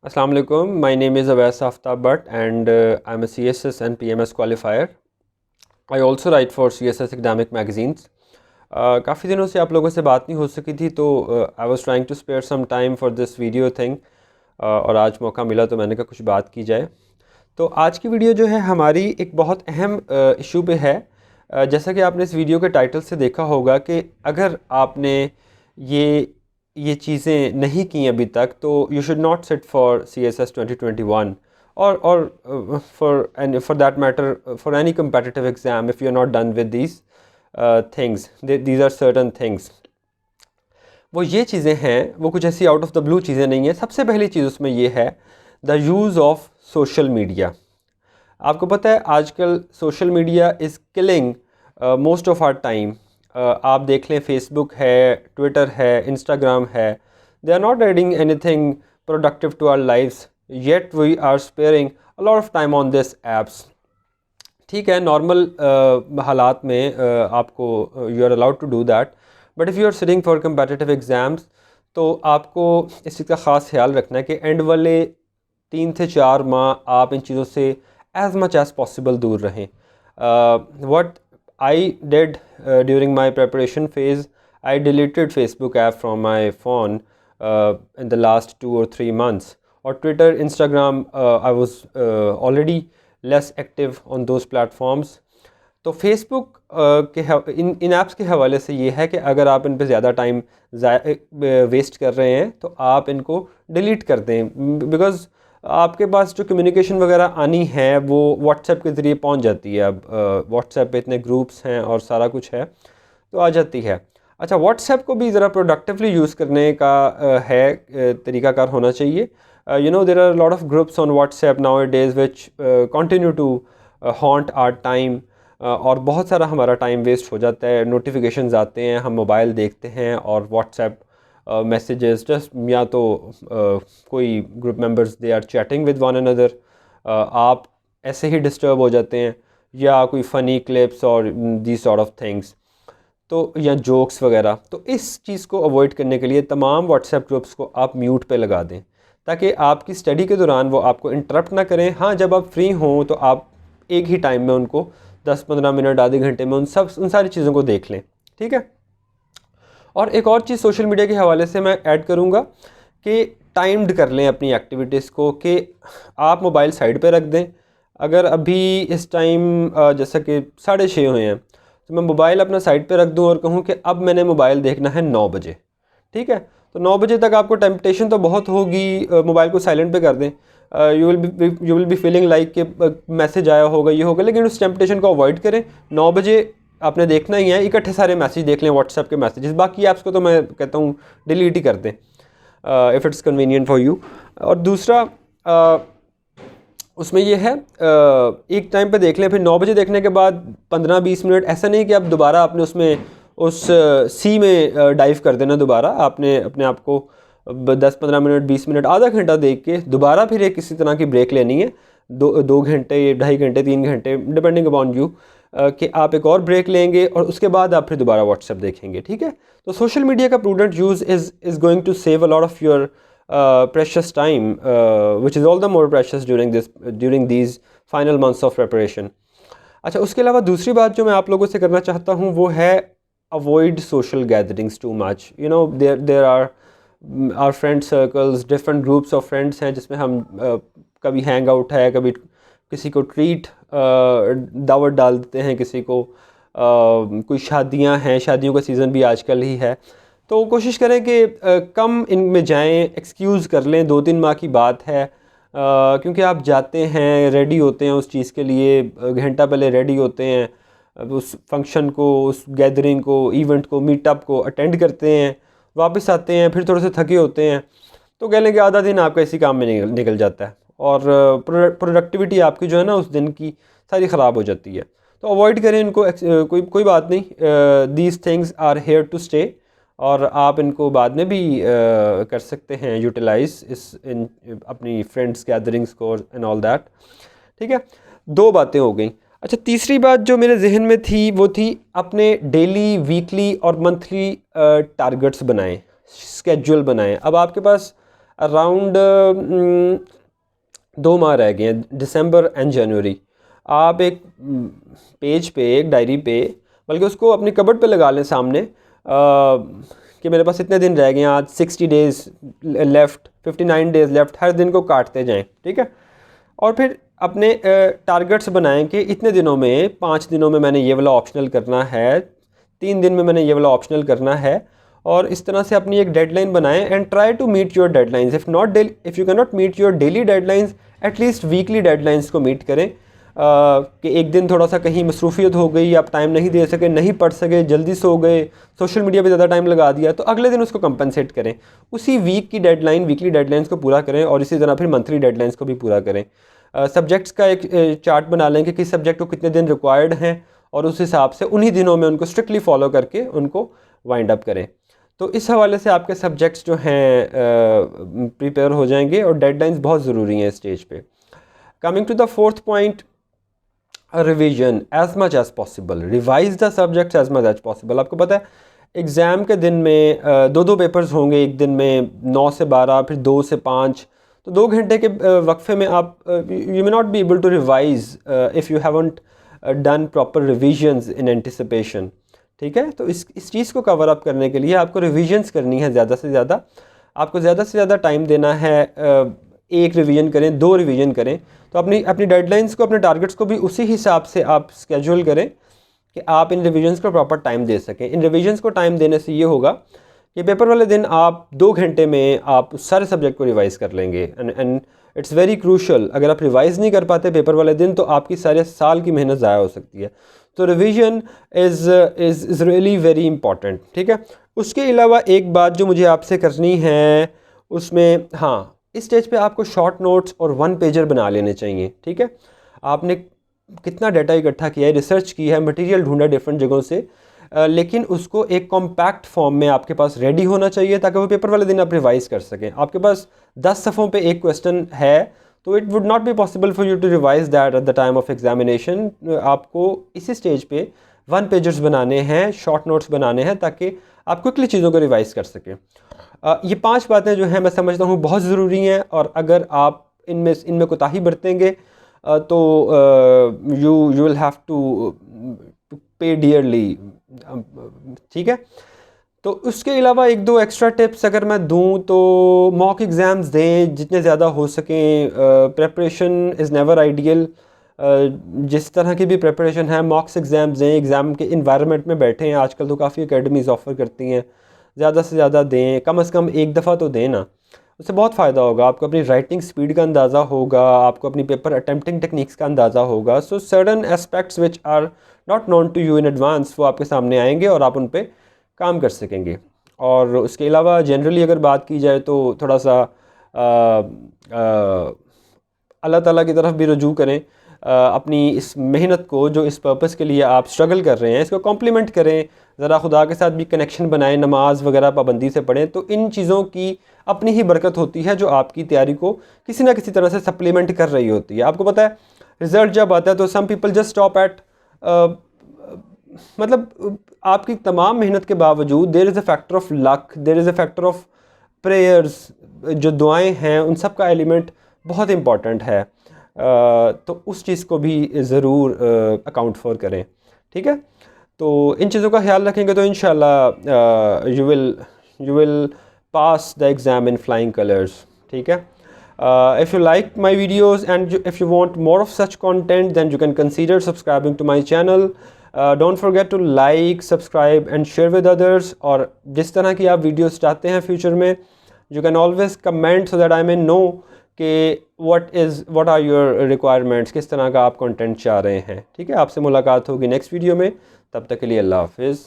Assalamu alaikum. My name is Awais Aftab Bhatt and I'm a CSS and PMS qualifier. I also write for CSS academic magazines. काफ़ी दिनों से आप लोगों से बात नहीं हो सकी थी तो I was trying to spare some time for this video thing और आज मौका मिला तो मैंने कहा कुछ बात की जाए। तो आज की वीडियो जो है हमारी एक बहुत अहम इशू पे है। जैसा कि आपने इस वीडियो के टाइटल से देखा होगा कि अगर आपने ये ये चीज़ें नहीं की अभी तक तो you should not sit for CSS 2021 और for that matter for any competitive exam if you are not done with these things. These are certain things. वो ये चीज़ें हैं, वो कुछ ऐसी आउट ऑफ द ब्लू चीज़ें नहीं हैं। सबसे पहली चीज़ उसमें ये है the use of social media. आपको पता है आजकल social media is killing most of our time. आप देख लें, फेसबुक है, ट्विटर है, इंस्टाग्राम है, they are not adding anything productive to our lifes, yet we are sparing a lot of time on this apps. ठीक है, normal हालात में आपको you are allowed to do that, but if you are sitting for competitive exams तो आपको इस चीज़ का ख़ास ख्याल रखना है कि एंड वाले 3 से 4 माह आप इन चीज़ों से एज़ मच एज़ पॉसिबल दूर रहें। What I did during my preparation phase, I deleted Facebook app from my phone in the last 2 or 3 months, और Twitter, Instagram, I was already less active on those platforms। तो Facebook इन apps के हवाले से ये है कि अगर आप इन पे ज़्यादा टाइम वेस्ट कर रहे हैं तो आप इनको डिलीट कर दें, बिकॉज़ आपके पास जो कम्युनिकेशन वगैरह आनी है वो व्हाट्सएप के ज़रिए पहुंच जाती है। अब व्हाट्सएप पे इतने ग्रुप्स हैं और सारा कुछ है तो आ जाती है। अच्छा, व्हाट्सएप को भी ज़रा प्रोडक्टिवली यूज़ करने का तरीक़ाकार होना चाहिए। You know, there are lot of groups on WhatsApp nowadays which continue to haunt our time, और बहुत सारा हमारा टाइम वेस्ट हो जाता है। नोटिफिकेशंस आते हैं, हम मोबाइल देखते हैं और व्हाट्सएप मैसेजेस जस्ट, या तो कोई group members they are chatting with one another, आप ऐसे ही डिस्टर्ब हो जाते हैं, या कोई फ़नी क्लिप्स और दी सॉर्ट ऑफ थिंग्स, तो या जोक्स वगैरह। तो इस चीज़ को अवॉइड करने के लिए तमाम व्हाट्सएप ग्रुप्स को आप म्यूट पे लगा दें ताकि आपकी स्टडी के दौरान वो आपको इंटरप्ट ना करें। हाँ, जब आप फ्री हों तो आप एक ही टाइम में उनको 10-15 मिनट, आधे घंटे में उन सारी चीज़ों को देख लें। ठीक है। और एक और चीज़ सोशल मीडिया के हवाले से मैं ऐड करूँगा कि टाइम्ड कर लें अपनी एक्टिविटीज़ को, कि आप मोबाइल साइड पे रख दें। अगर अभी इस टाइम जैसा कि 6:30 हुए हैं तो मैं मोबाइल अपना साइड पे रख दूं और कहूं कि अब मैंने मोबाइल देखना है 9 बजे। ठीक है, तो 9 बजे तक आपको टेम्पटेशन तो बहुत होगी, मोबाइल को साइलेंट पे कर दें। You will be feeling like कि मैसेज आया होगा, ये होगा, लेकिन उस टेम्पटेशन को अवॉइड करें। 9 बजे आपने देखना ही है, इकट्ठे सारे मैसेज देख लें, व्हाट्सएप के मैसेजेस। बाकी ऐप्स को तो मैं कहता हूँ डिलीट ही कर दें if it's convenient for you. और दूसरा उसमें ये है, एक टाइम पे देख लें, फिर 9 बजे देखने के बाद 15-20 मिनट, ऐसा नहीं कि आप दोबारा आपने उसमें उस सी में डाइव कर देना। दोबारा आपने अपने आप को 10-15 मिनट, 20 मिनट, आधा घंटा देख के दोबारा फिर एक किसी तरह की ब्रेक लेनी है। 2 घंटे, 2.5 घंटे, 3 घंटे, डिपेंडिंग अपॉन यू, कि आप एक और ब्रेक लेंगे और उसके बाद आप फिर दोबारा व्हाट्सएप देखेंगे। ठीक है, तो सोशल मीडिया का prudent use is going to save a lot of your precious time, which is all the more precious during these final months of preparation। अच्छा, उसके अलावा दूसरी बात जो मैं आप लोगों से करना चाहता हूँ वो है avoid social gatherings too much। You know, there are our friend circles, different groups of friends हैं जिसमें हम कभी हैंग आउट है, कभी किसी को ट्रीट दावत डाल देते हैं, किसी को कोई शादियाँ हैं, शादियों का सीज़न भी आजकल ही है, तो कोशिश करें कि कम इनमें जाएं, एक्सक्यूज़ कर लें। 2-3 माह की बात है, क्योंकि आप जाते हैं, रेडी होते हैं उस चीज़ के लिए, घंटा पहले रेडी होते हैं, उस फंक्शन को, उस गैदरिंग को, इवेंट को, मीटअप को अटेंड करते हैं, वापस आते हैं, फिर थोड़े से थके होते हैं, तो कह लें कि आधा दिन आपका इसी काम में निकल जाता है और प्रोडक्टिविटी आपकी जो है ना उस दिन की सारी ख़राब हो जाती है। तो अवॉइड करें इनको। कोई बात नहीं, these things are here to stay, और आप इनको बाद में भी कर सकते हैं यूटिलाइज़ इन अपनी फ्रेंड्स गैदरिंग्स को एंड ऑल दैट। ठीक है, 2 बातें हो गई। अच्छा, तीसरी बात जो मेरे जहन में थी वो थी अपने डेली, वीकली और मंथली टारगेट्स बनाएं, स्केड्यूल बनाएं। अब आपके पास अराउंड 2 माह रह गए हैं, दिसंबर एंड जनवरी। आप एक पेज पे, एक डायरी पे, बल्कि उसको अपनी कबर्ड पे लगा लें सामने कि मेरे पास इतने दिन रह गए हैं, आज 60 डेज़ लेफ़्ट, 59 डेज़ लेफ़्ट, हर दिन को काटते जाएं, ठीक है। और फिर अपने टारगेट्स बनाएं कि इतने दिनों में, 5 दिनों में मैंने ये वाला ऑप्शनल करना है, 3 दिन में मैंने ये वाला ऑप्शनल करना है, और इस तरह से अपनी एक डेडलाइन बनाएं and try to meet your deadlines. If you can not meet your daily deadlines, at least weekly deadlines को मीट करें। कि एक दिन थोड़ा सा कहीं मसरूफियत हो गई, आप टाइम नहीं दे सके, नहीं पढ़ सके, जल्दी सो गए, सोशल मीडिया पे ज़्यादा टाइम लगा दिया, तो अगले दिन उसको कंपनसेट करें, उसी वीक की डेडलाइन, वीकली डेडलाइंस को पूरा करें, और इसी तरह फिर मंथली डेडलाइंस को भी पूरा करें। सब्जेक्ट्स का एक चार्ट बना लें कि किस सब्जेक्ट को कितने दिन रिक्वायर्ड हैं, और उस हिसाब से उन्हीं दिनों में उनको स्ट्रिक्टली फॉलो करके उनको वाइंड अप करें। तो इस हवाले से आपके सब्जेक्ट्स जो हैं प्रिपेयर हो जाएंगे, और डेडलाइंस बहुत ज़रूरी हैं इस स्टेज पे। Coming to the fourth point, revision as much as possible, revise the subjects as much as possible. आपको पता है एग्ज़ाम के दिन में 2 पेपर्स होंगे, एक दिन में 9 से 12, फिर 2 से 5, तो 2 घंटे के वक्फे में आप you may not be able to revise if you haven't done proper revisions in anticipation, ठीक है। तो इस चीज़ को कवर अप करने के लिए आपको रिविजन्स करनी है ज़्यादा से ज़्यादा, आपको ज़्यादा से ज़्यादा टाइम देना है। एक रिवीजन करें, 2 रिवीजन करें, तो अपनी डेडलाइंस को, अपने टारगेट्स को भी उसी हिसाब से आप स्केड्यूल करें कि आप इन रिवीजन्स को प्रॉपर टाइम दे सकें। इन रिवीजन्स को टाइम देने से ये होगा कि पेपर वाले दिन आप 2 घंटे में आप सारे सब्जेक्ट को रिवाइज़ कर लेंगे। एंड इट्स वेरी क्रूशल, अगर आप रिवाइज़ नहीं कर पाते पेपर वाले दिन, तो आपकी सारे साल की मेहनत ज़ाया हो सकती है। तो revision is really very important, ठीक है। उसके अलावा एक बात जो मुझे आपसे करनी है उसमें, हाँ, इस स्टेज पे आपको शॉर्ट नोट्स और 1 पेजर बना लेने चाहिए, ठीक है। आपने कितना डाटा इकट्ठा किया है, रिसर्च की है, मटेरियल ढूंढा डिफरेंट जगहों से, लेकिन उसको एक कॉम्पैक्ट फॉर्म में आपके पास रेडी होना चाहिए, ताकि वो पेपर वाले दिन आप रिवाइज़ कर सकें। आपके पास 10 सफ़ों पे एक क्वेश्चन है, तो it would not be possible for you to revise that at the time of examination. आपको इसी स्टेज पे 1 पेजर्स बनाने हैं, शॉर्ट नोट्स बनाने हैं, ताकि आप क्विकली चीज़ों को रिवाइज कर सकें। ये 5 बातें जो हैं मैं समझता हूँ बहुत ज़रूरी हैं, और अगर आप इनमें कोताही बरतेंगे तो यू विल हैव टू पे डियरली, ठीक है। तो उसके अलावा 1-2 एक्स्ट्रा टिप्स अगर मैं दूं तो मॉक एग्ज़ाम्स दें जितने ज़्यादा हो सकें। प्रेपरेशन इज़ नेवर आइडियल, जिस तरह की भी प्रेपरेशन है मॉक्स एग्ज़ाम्स दें, एग्ज़ाम के इन्वायरमेंट में बैठे हैं। आजकल तो काफ़ी अकेडमीज़ ऑफ़र करती हैं, ज़्यादा से ज़्यादा दें, कम से कम एक दफ़ा तो दें ना, उससे बहुत फ़ायदा होगा। आपको अपनी राइटिंग स्पीड का अंदाज़ा होगा, आपको अपनी पेपर अटेम्प्टिंग टेक्निक्स का अंदाज़ा होगा। So certain aspects which are not known to you in advance, वो आपके सामने आएंगे और आप उन पर काम कर सकेंगे। और उसके अलावा जनरली अगर बात की जाए तो थोड़ा सा अल्लाह ताला की तरफ भी रुजू करें। अपनी इस मेहनत को, जो इस पर्पस के लिए आप स्ट्रगल कर रहे हैं, इसको कॉम्प्लीमेंट करें, ज़रा खुदा के साथ भी कनेक्शन बनाएं, नमाज वगैरह पाबंदी से पढ़ें। तो इन चीज़ों की अपनी ही बरकत होती है, जो आपकी तैयारी को किसी ना किसी तरह से सप्लीमेंट कर रही होती है। आपको पता है रिज़ल्ट जब आता है तो some people just stop at, मतलब आपकी तमाम मेहनत के बावजूद there is a factor of luck, there is a factor of prayers, जो दुआएं हैं उन सब का एलिमेंट बहुत इम्पॉर्टेंट है। तो उस चीज़ को भी ज़रूर अकाउंट फॉर करें, ठीक है। तो इन चीज़ों का ख्याल रखेंगे तो इंशाल्लाह you will pass the exam in flying colours, ठीक है। If you like my videos and if you want more of such content, then you can consider subscribing to my channel. Don't forget to like, subscribe and share with others. और जिस तरह की आप videos चाहते हैं future में, you can always comment so that I may know कि what are your requirements, किस तरह का आप कंटेंट चाह रहे हैं, ठीक है। आपसे मुलाकात होगी नेक्स्ट वीडियो में, तब तक के लिए अल्लाह हाफिज़।